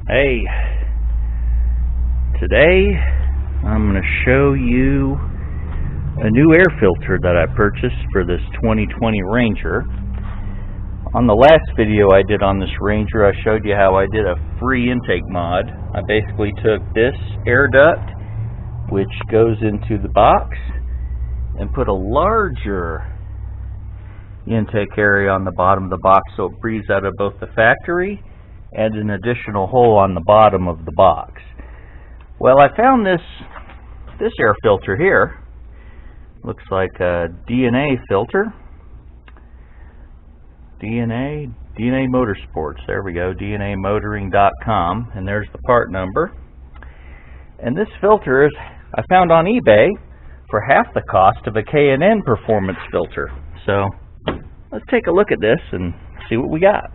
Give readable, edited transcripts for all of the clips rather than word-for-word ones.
Hey, today I'm going to show you a new air filter that I purchased for this 2020 Ranger. On the last video I did on this Ranger, I showed you how I did a free intake mod. I basically took this air duct, which goes into the box, and put a larger intake area on the bottom of the box so it breathes out of both the factory and an additional hole on the bottom of the box. Well, I found this air filter here. Looks like a DNA filter. DNA Motorsports. There we go, DNAmotoring.com, and there's the part number. And this filter I found on eBay for half the cost of a K&N performance filter. So let's take a look at this and see what we got.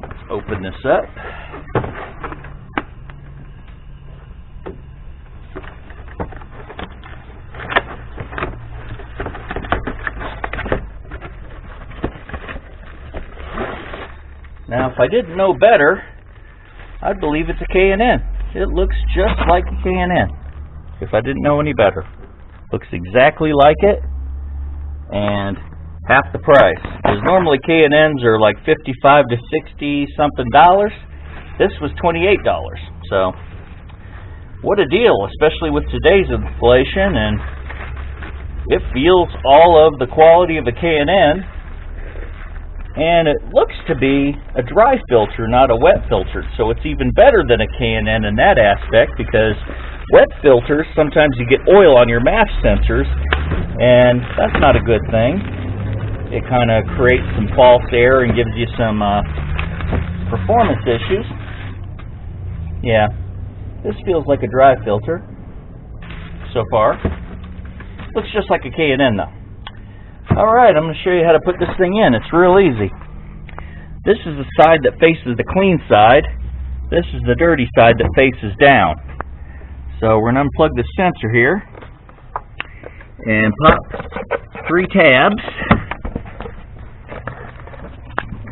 Let's open this up. Now, if I didn't know better, I'd believe it's a K&N. It looks just like a K&N. If I didn't know any better. Looks exactly like it, and half the price. Because normally K&Ns are like $55 to $60 something dollars. This was $28. So, what a deal, especially with today's inflation, and it feels all of the quality of a K&N. And it looks to be a dry filter, not a wet filter. So it's even better than a K&N in that aspect, because wet filters, sometimes you get oil on your mass sensors, and that's not a good thing. It kind of creates some false air and gives you some performance issues. Yeah, this feels like a dry filter so far. Looks just like a K&N though. Alright, I'm going to show you how to put this thing in. It's real easy. This is the side that faces the clean side. This is the dirty side that faces down. So we're going to unplug the sensor here and pop 3 tabs.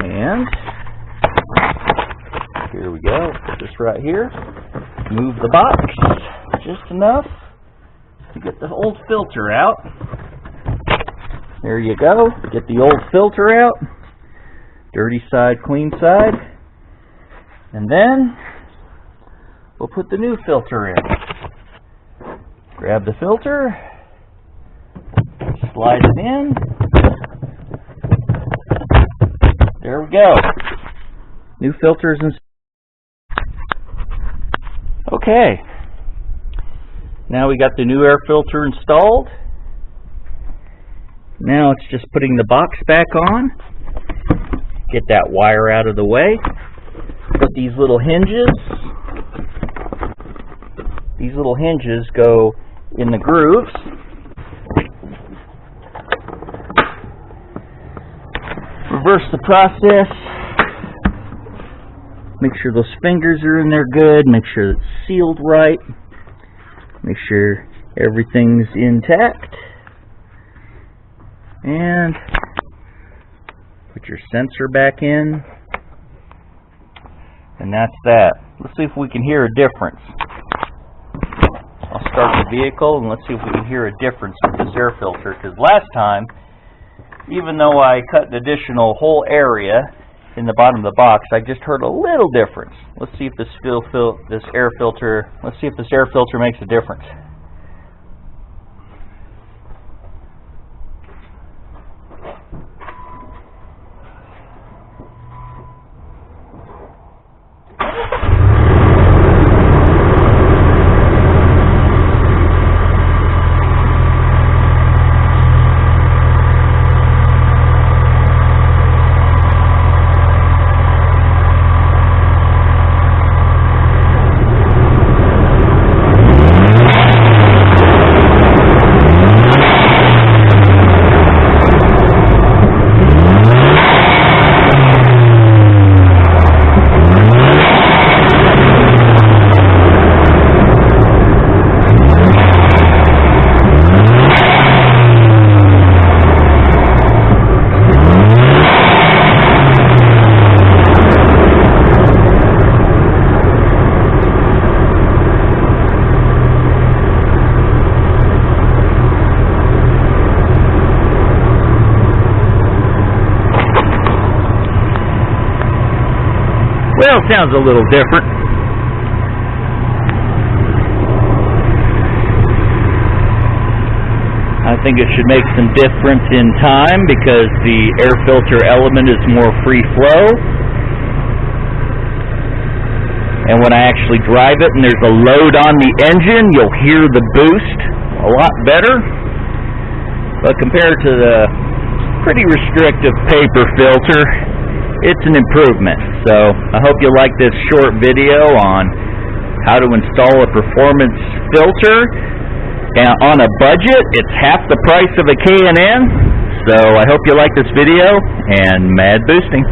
And here we go. Put this right here. Move the box just enough to get the old filter out. There you go. Get the old filter out. Dirty side, clean side. And then we'll put the new filter in. Grab the filter. Slide it in. There we go. New filters in. Okay. Now we got the new air filter installed. Now it's just putting the box back on. Get that wire out of the way. Put these little hinges. These little hinges go in the grooves. Reverse the process. Make sure those fingers are in there good. Make sure it's sealed right. Make sure everything's intact. And put your sensor back in. And that's that. Let's see if we can hear a difference. I'll start the vehicle and let's see if we can hear a difference with this air filter. Because last time, even though I cut an additional whole area in the bottom of the box, I just heard a little difference. Let's see if this air filter makes a difference. Well, it sounds a little different. I think it should make some difference in time because the air filter element is more free flow. And when I actually drive it and there's a load on the engine, you'll hear the boost a lot better. But compared to the pretty restrictive paper filter, it's an improvement. So I hope you like this short video on how to install a performance filter. And on a budget, it's half the price of a K&N. So I hope you like this video, and mad boosting.